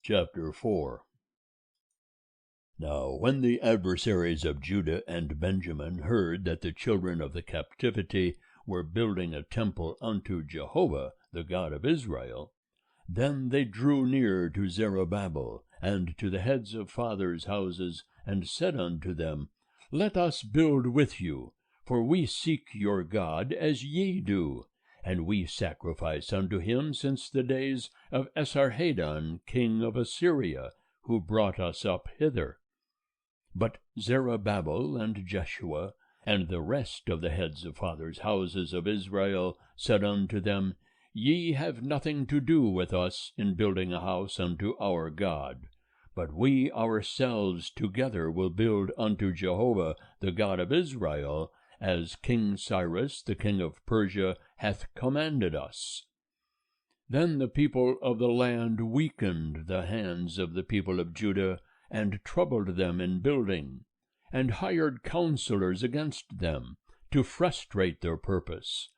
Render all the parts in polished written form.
Chapter 4. Now when the adversaries of Judah and Benjamin heard that the children of the captivity were building a temple unto Jehovah, the God of Israel, then they drew near to Zerubbabel and to the heads of fathers' houses, and said unto them, Let us build with you, for we seek your God as ye do, and we sacrifice unto him since the days of Esarhaddon king of Assyria, who brought us up hither. But Zerubbabel and Jeshua, and the rest of the heads of fathers' houses of Israel, said unto them, Ye have nothing to do with us in building a house unto our God, but we ourselves together will build unto Jehovah, the God of Israel, as King Cyrus the king of Persia hath commanded us. Then the people of the land weakened the hands of the people of Judah, and troubled them in building, and hired counselors against them, to frustrate their purpose,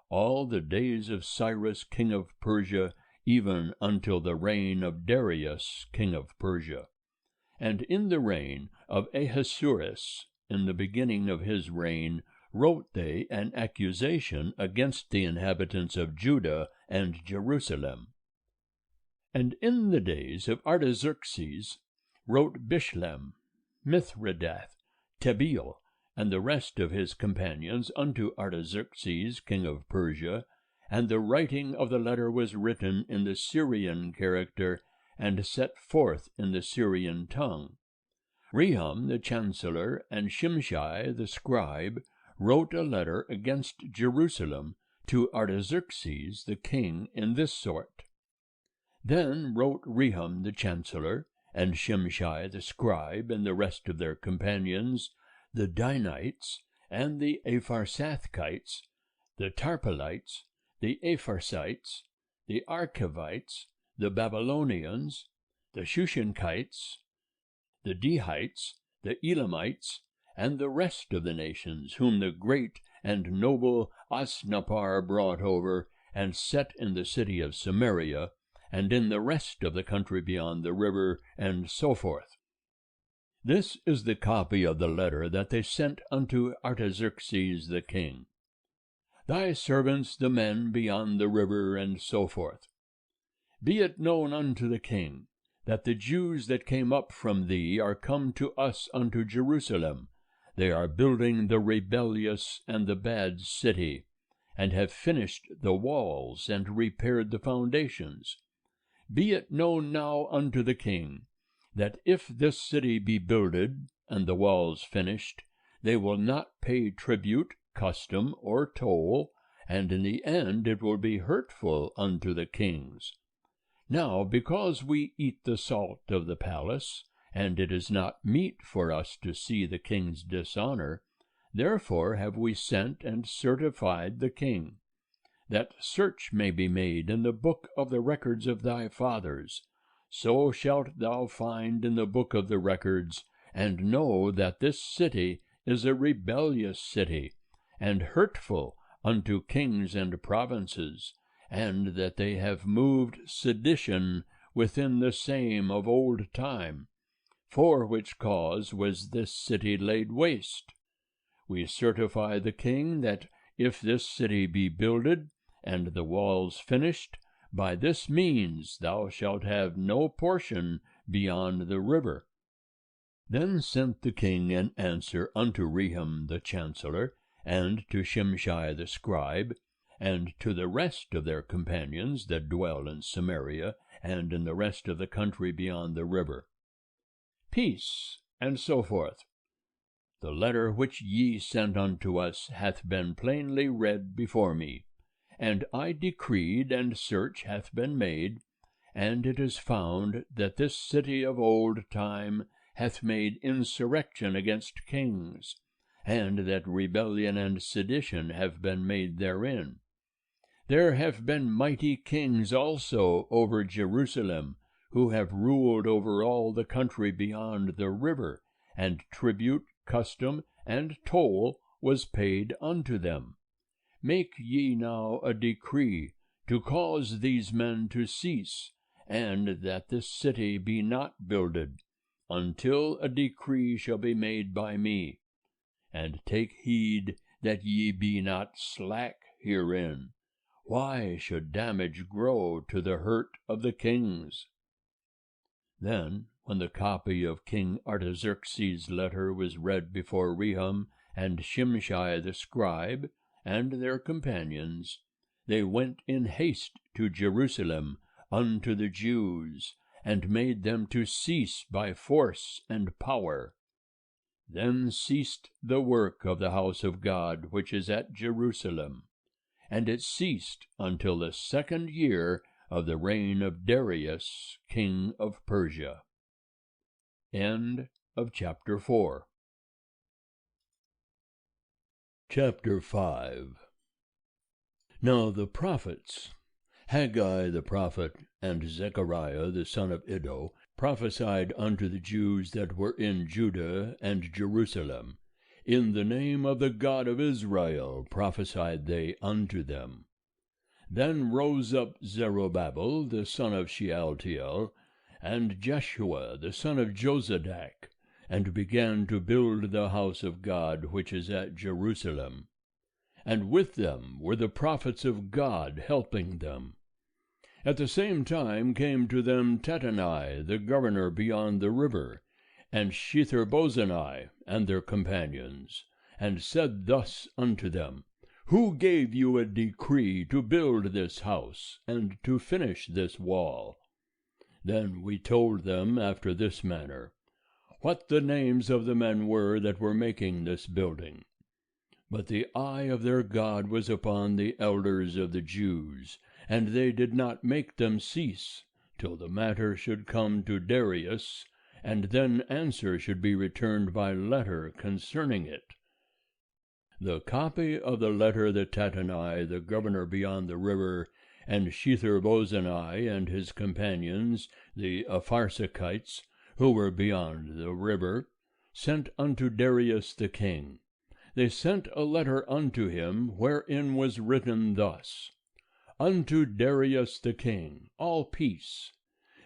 all the days of Cyrus king of Persia, even until the reign of Darius king of Persia. And in the reign of Ahasuerus, in the beginning of his reign, wrote they an accusation against the inhabitants of Judah and Jerusalem. And in the days of Artaxerxes wrote Bishlem, Mithredath, Tabeel, and the rest of his companions unto Artaxerxes king of Persia, and the writing of the letter was written in the Syrian character, and set forth in the Syrian tongue. Rehum the chancellor and Shimshai the scribe wrote a letter against Jerusalem to Artaxerxes the king in this sort. Then wrote Rehum the chancellor, and Shimshai the scribe, and the rest of their companions, the Danites, and the Apharsathites, the Tarpelites, the Apharsites, the Archivites, the Babylonians, the Shushankites, the Dehites, the Elamites, and the rest of the nations, whom the great and noble Osnappar brought over, and set in the city of Samaria, and in the rest of the country beyond the river, and so forth. This is the copy of the letter that they sent unto Artaxerxes the king. Thy servants the men beyond the river, and so forth. Be it known unto the king, that the Jews that came up from thee are come to us unto Jerusalem. They are building the rebellious and the bad city, and have finished the walls, and repaired the foundations. Be it known now unto the king, that if this city be builded, and the walls finished, they will not pay tribute, custom, or toll, and in the end it will be hurtful unto the kings. Now, because we eat the salt of the palace, and it is not meet for us to see the king's dishonor, therefore have we sent and certified the king, that search may be made in the book of the records of thy fathers. So shalt thou find in the book of the records, and know that this city is a rebellious city, and hurtful unto kings and provinces, and that they have moved sedition within the same of old time, for which cause was this city laid waste. We certify the king that if this city be builded, and the walls finished, by this means thou shalt have no portion beyond the river. Then sent the king an answer unto Rehum the chancellor, and to Shimshai the scribe, and to the rest of their companions that dwell in Samaria, and in the rest of the country beyond the river. Peace, and so forth. The letter which ye sent unto us hath been plainly read before me, and I decreed, and search hath been made, and it is found that this city of old time hath made insurrection against kings, and that rebellion and sedition have been made therein. There have been mighty kings also over Jerusalem, who have ruled over all the country beyond the river, and tribute, custom, and toll was paid unto them. Make ye now a decree to cause these men to cease, and that this city be not builded, until a decree shall be made by me. And take heed that ye be not slack herein. Why should damage grow to the hurt of the kings? Then, when the copy of King Artaxerxes' letter was read before Rehum and Shimshai the scribe, and their companions, they went in haste to Jerusalem unto the Jews, and made them to cease by force and power. Then ceased the work of the house of God which is at Jerusalem, and it ceased until the 2nd year of the reign of Darius, king of Persia. End of chapter 4. Chapter 5. Now the prophets, Haggai the prophet, and Zechariah the son of Iddo, prophesied unto the Jews that were in Judah and Jerusalem. In the name of the God of Israel prophesied they unto them. Then rose up Zerubbabel the son of Shealtiel, and Jeshua the son of Jozadak, and began to build the house of God which is at Jerusalem. And with them were the prophets of God helping them. At the same time came to them Tattenai the governor beyond the river, and Shethar-bozenai and their companions, and said thus unto them, Who gave you a decree to build this house, and to finish this wall? Then we told them after this manner, what the names of the men were that were making this building. But the eye of their God was upon the elders of the Jews, and they did not make them cease, till the matter should come to Darius, and then answer should be returned by letter concerning it. The copy of the letter that Tattenai, the governor beyond the river, and Shethar-bozenai and his companions, the Apharsachites, who were beyond the river, sent unto Darius the king. They sent a letter unto him, wherein was written thus, Unto Darius the king, all peace.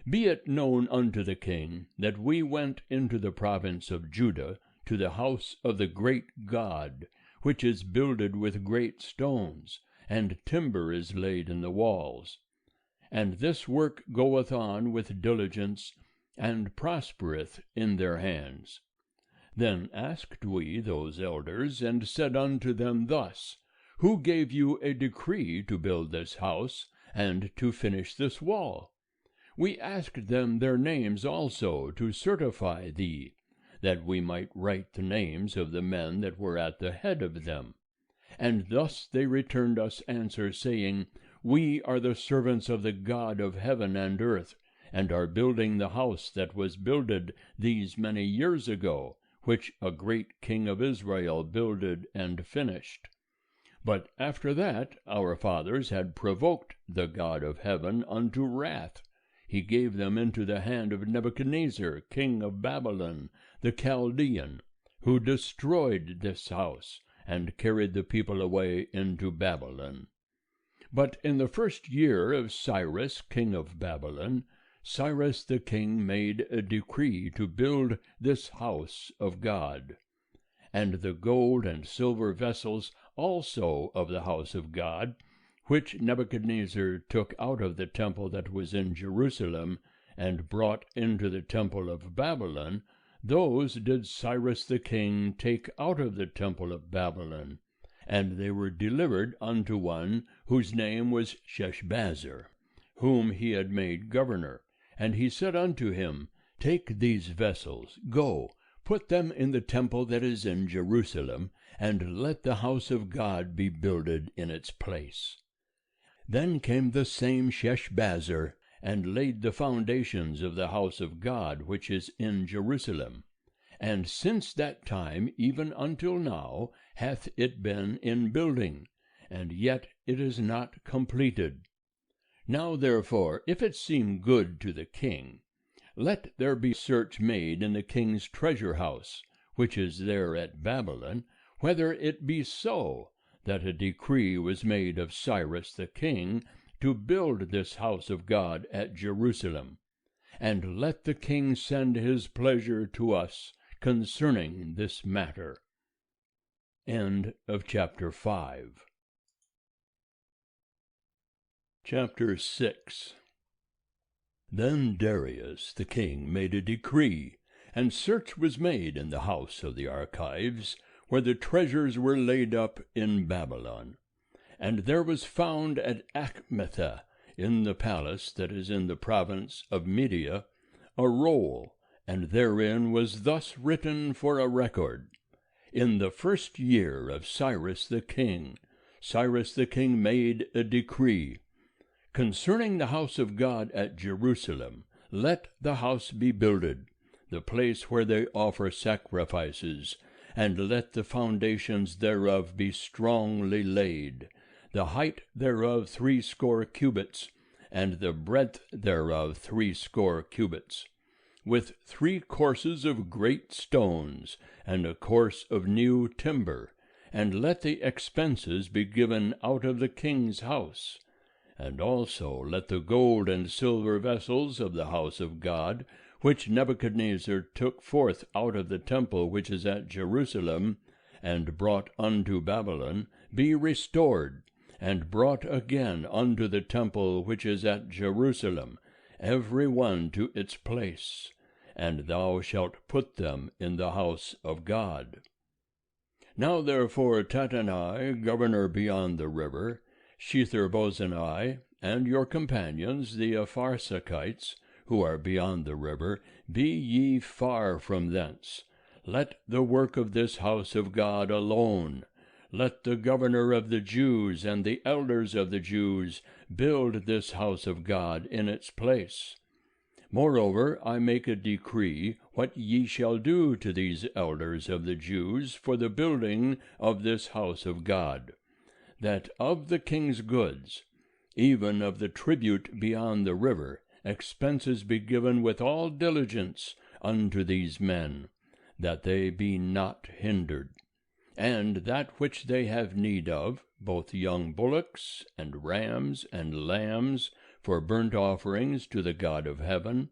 Be it known unto the king, that we went into the province of Judah, to the house of the great God, which is builded with great stones, and timber is laid in the walls. And this work goeth on with diligence, and prospereth in their hands. Then asked we those elders, and said unto them thus, Who gave you a decree to build this house, and to finish this wall? We asked them their names also, to certify thee, that we might write the names of the men that were at the head of them. And thus they returned us answer, saying, We are the servants of the God of heaven and earth, and are building the house that was builded these many years ago, which a great king of Israel builded and finished. But after that our fathers had provoked the God of heaven unto wrath. He gave them into the hand of Nebuchadnezzar, king of Babylon, the Chaldean, who destroyed this house, and carried the people away into Babylon. But in the 1st year of Cyrus, king of Babylon, Cyrus the king made a decree to build this house of God. And the gold and silver vessels also of the house of God, which Nebuchadnezzar took out of the temple that was in Jerusalem, and brought into the temple of Babylon, those did Cyrus the king take out of the temple of Babylon, and they were delivered unto one whose name was Sheshbazzar, whom he had made governor. And he said unto him, Take these vessels, go, put them in the temple that is in Jerusalem, and let the house of God be builded in its place. Then came the same Sheshbazzar, and laid the foundations of the house of God which is in Jerusalem. And since that time even until now hath it been in building, and yet it is not completed. Now therefore, if it seem good to the king, let there be search made in the king's treasure house, which is there at Babylon, whether it be so, that a decree was made of Cyrus the king to build this house of God at Jerusalem, and let the king send his pleasure to us concerning this matter. End of chapter 5. Chapter 6. Then Darius the king made a decree, and search was made in the house of the archives, where the treasures were laid up in Babylon. And there was found at Achmetha, in the palace that is in the province of Media, a roll, and therein was thus written for a record: In the 1st year of Cyrus the king made a decree, concerning the house of God at Jerusalem, let the house be builded, the place where they offer sacrifices, and let the foundations thereof be strongly laid, the height thereof 80 cubits, and the breadth thereof 80 cubits, with 3 courses of great stones, and a course of new timber, and let the expenses be given out of the king's house. And also let the gold and silver vessels of the house of God, which Nebuchadnezzar took forth out of the temple which is at Jerusalem, and brought unto Babylon, be restored, and brought again unto the temple which is at Jerusalem, every one to its place, and thou shalt put them in the house of God. Now therefore Tattenai, governor beyond the river, Shethar-bozenai, and your companions, the Apharsachites, who are beyond the river, be ye far from thence. Let the work of this house of God alone. Let the governor of the Jews and the elders of the Jews build this house of God in its place. Moreover, I make a decree what ye shall do to these elders of the Jews for the building of this house of God, that of the king's goods, even of the tribute beyond the river, expenses be given with all diligence unto these men, that they be not hindered. And that which they have need of, both young bullocks, and rams, and lambs, for burnt offerings to the God of heaven,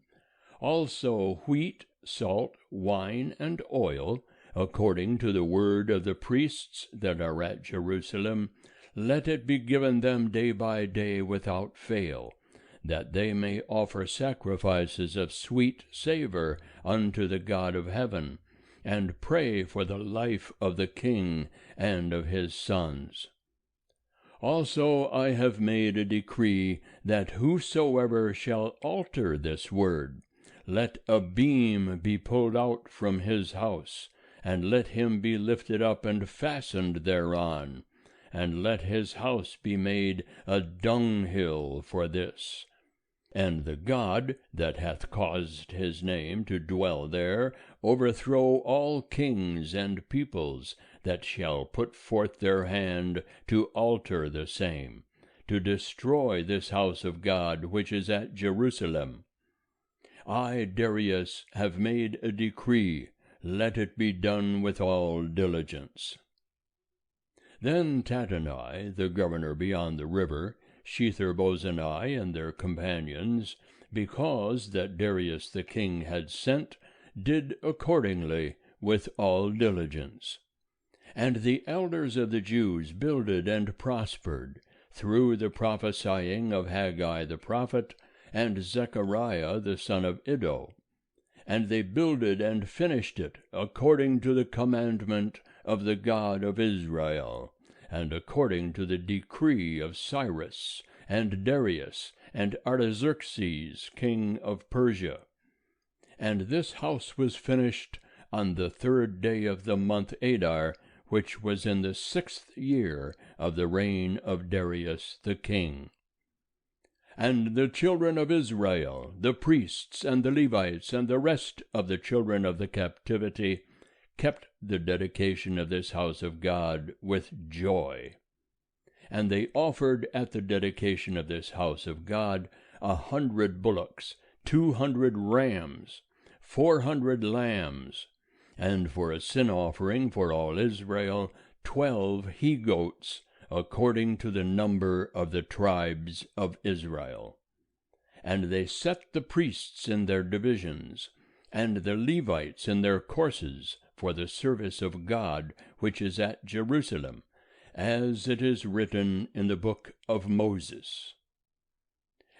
also wheat, salt, wine, and oil, according to the word of the priests that are at Jerusalem, let it be given them day by day without fail, that they may offer sacrifices of sweet savour unto the God of heaven, and pray for the life of the king and of his sons. Also I have made a decree that whosoever shall alter this word, let a beam be pulled out from his house, and let him be lifted up and fastened thereon, and let his house be made a dunghill for this. And the God that hath caused his name to dwell there overthrow all kings and peoples that shall put forth their hand to alter the same, to destroy this house of God which is at Jerusalem. I, Darius, have made a decree, let it be done with all diligence. Then Tattenai, the governor beyond the river, Shethar-bozenai and their companions, because that Darius the king had sent, did accordingly with all diligence. And the elders of the Jews builded and prospered, through the prophesying of Haggai the prophet, and Zechariah the son of Iddo. And they builded and finished it according to the commandment of the God of Israel, and according to the decree of Cyrus, and Darius, and Artaxerxes, king of Persia. And this house was finished on the 3rd day of the month Adar, which was in the 6th year of the reign of Darius the king. And the children of Israel, the priests and the Levites, and the rest of the children of the captivity, kept the dedication of this house of God with joy. And they offered at the dedication of this house of God 100 bullocks, 200 rams, 400 lambs, and for a sin offering for all Israel 12 he-goats, according to the number of the tribes of Israel. And they set the priests in their divisions, and the Levites in their courses, for the service of God which is at Jerusalem, as it is written in the book of Moses.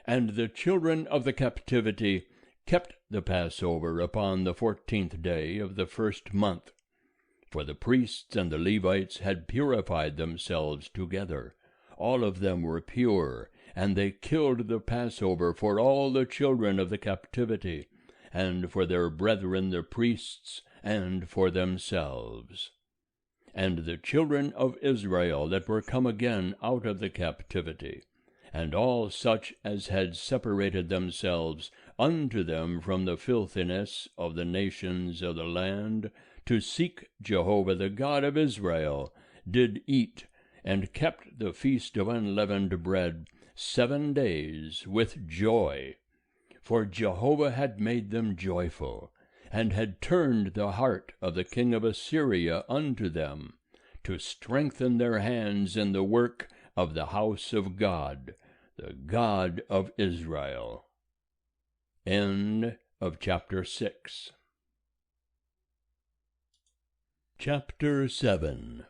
And the children of the captivity kept the Passover upon the 14th day of the first month, for the priests and the Levites had purified themselves together. All of them were pure, and they killed the Passover for all the children of the captivity, and for their brethren the priests, and for themselves. And the children of Israel that were come again out of the captivity, and all such as had separated themselves unto them from the filthiness of the nations of the land, to seek Jehovah the God of Israel, did eat, and kept the feast of unleavened bread 7 days with joy. For Jehovah had made them joyful, and had turned the heart of the king of Assyria unto them, to strengthen their hands in the work of the house of God, the God of Israel. End of chapter 6. Chapter 7.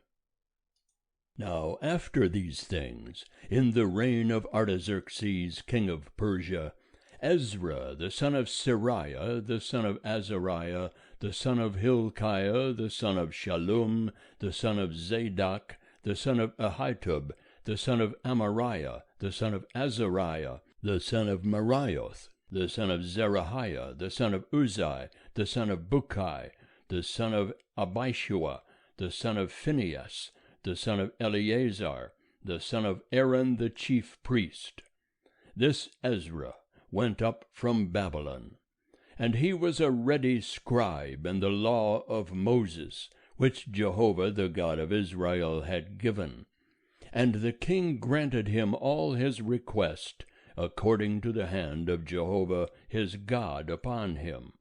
Now after these things, in the reign of Artaxerxes king of Persia, Ezra the son of Seraiah, the son of Azariah, the son of Hilkiah, the son of Shallum, the son of Zadok, the son of Ahitub, the son of Amariah, the son of Azariah, the son of Marioth, the son of Zerahiah, the son of Uzai, the son of Bukai, the son of Abishua, the son of Phinehas, the son of Eleazar, the son of Aaron the chief priest. This Ezra went up from Babylon, and he was a ready scribe in the law of Moses, which Jehovah the God of Israel had given. And the king granted him all his request, according to the hand of Jehovah his God upon him.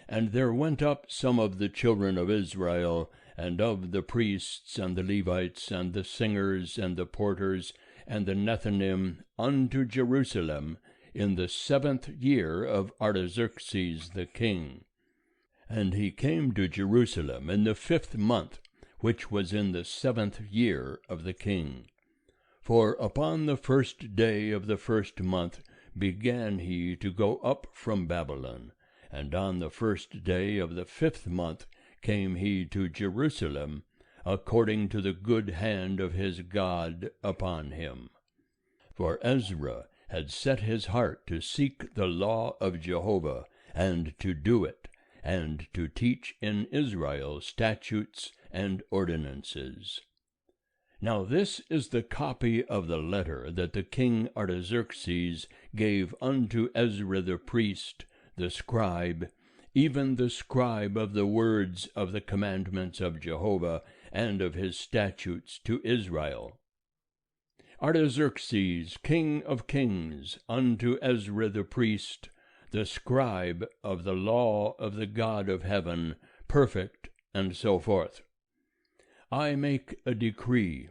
And there went up some of the children of Israel, and of the priests, and the Levites, and the singers, and the porters, and the Nethinim, unto Jerusalem, in the 7th year of Artaxerxes the king. And he came to Jerusalem in the 5th month, which was in the 7th year of the king. For upon the 1st day of the 1st month began he to go up from Babylon, and on the 1st day of the 5th month came he to Jerusalem, according to the good hand of his God upon him. For Ezra had set his heart to seek the law of Jehovah, and to do it, and to teach in Israel statutes and ordinances. Now this is the copy of the letter that the king Artaxerxes gave unto Ezra the priest, the scribe, even the scribe of the words of the commandments of Jehovah and of his statutes to Israel. Artaxerxes, king of kings, unto Ezra the priest, the scribe of the law of the God of heaven, perfect, and so forth. I make a decree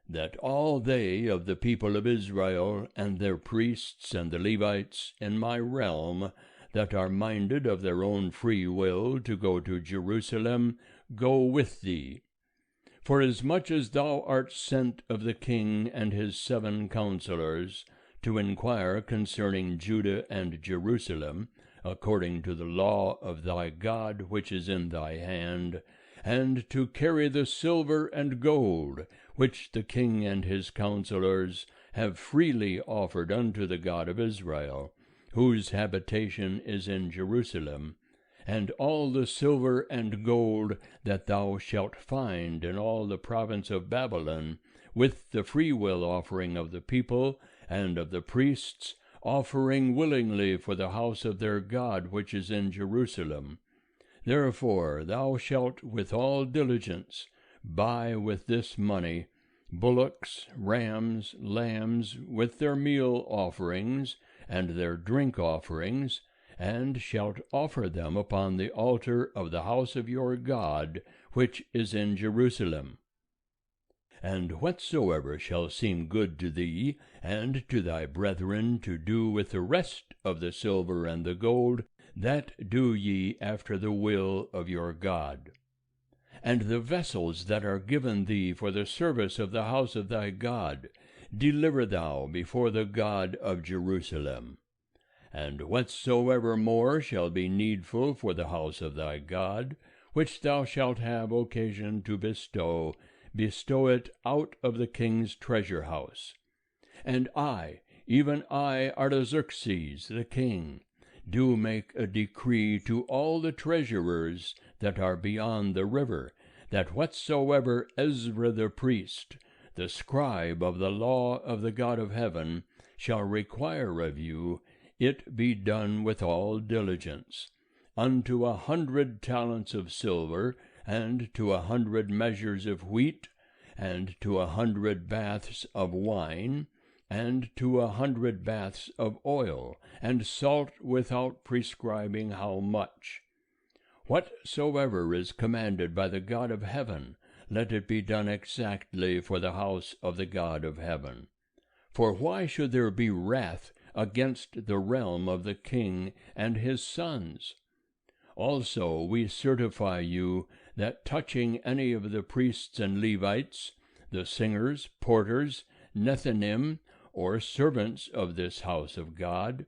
that all they of the people of Israel, and their priests and the Levites in my realm, that are minded of their own free will to go to Jerusalem, go with thee. Forasmuch as thou art sent of the king and his 7 counselors, to inquire concerning Judah and Jerusalem, according to the law of thy God which is in thy hand, and to carry the silver and gold, which the king and his counselors have freely offered unto the God of Israel, whose habitation is in Jerusalem, and all the silver and gold that thou shalt find in all the province of Babylon, with the freewill offering of the people and of the priests, offering willingly for the house of their God which is in Jerusalem. Therefore thou shalt with all diligence buy with this money bullocks, rams, lambs, with their meal offerings and their drink offerings, and shalt offer them upon the altar of the house of your God, which is in Jerusalem. And whatsoever shall seem good to thee and to thy brethren to do with the rest of the silver and the gold, that do ye after the will of your God. And the vessels that are given thee for the service of the house of thy God, deliver thou before the God of Jerusalem. And whatsoever more shall be needful for the house of thy God, which thou shalt have occasion to bestow, bestow it out of the king's treasure house. And I, even I, Artaxerxes the king, do make a decree to all the treasurers that are beyond the river, that whatsoever Ezra the priest, the scribe of the law of the God of heaven, shall require of you, it be done with all diligence, unto 100 talents of silver, and to 100 measures of wheat, and to 100 baths of wine, and to 100 baths of oil, and salt without prescribing how much. Whatsoever is commanded by the God of heaven, let it be done exactly for the house of the God of heaven. For why should there be wrath against the realm of the king and his sons? Also we certify you that touching any of the priests and Levites, the singers, porters, Nethinim, or servants of this house of God,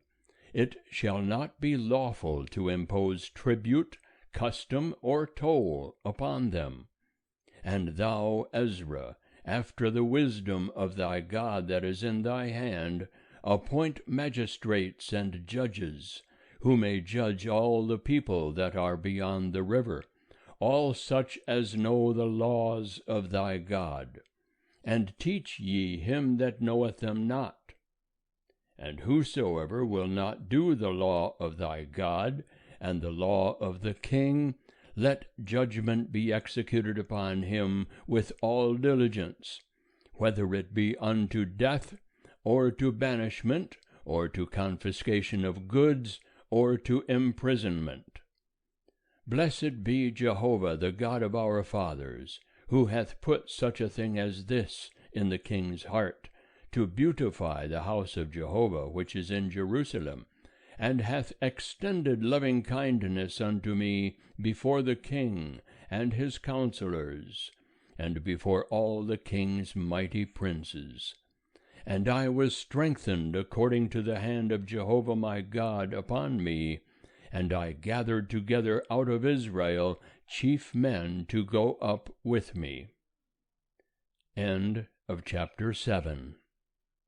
it shall not be lawful to impose tribute, custom, or toll upon them. And thou, Ezra, after the wisdom of thy God that is in thy hand, appoint magistrates and judges, who may judge all the people that are beyond the river, all such as know the laws of thy God. And teach ye him that knoweth them not. And whosoever will not do the law of thy God, and the law of the king, let judgment be executed upon him with all diligence, whether it be unto death, or to banishment, or to confiscation of goods, or to imprisonment. Blessed be Jehovah, the God of our fathers, who hath put such a thing as this in the king's heart, to beautify the house of Jehovah which is in Jerusalem, and hath extended loving kindness unto me before the king and his counselors, and before all the king's mighty princes. And I was strengthened according to the hand of Jehovah my God upon me, and I gathered together out of Israel chief men to go up with me. End of chapter 7.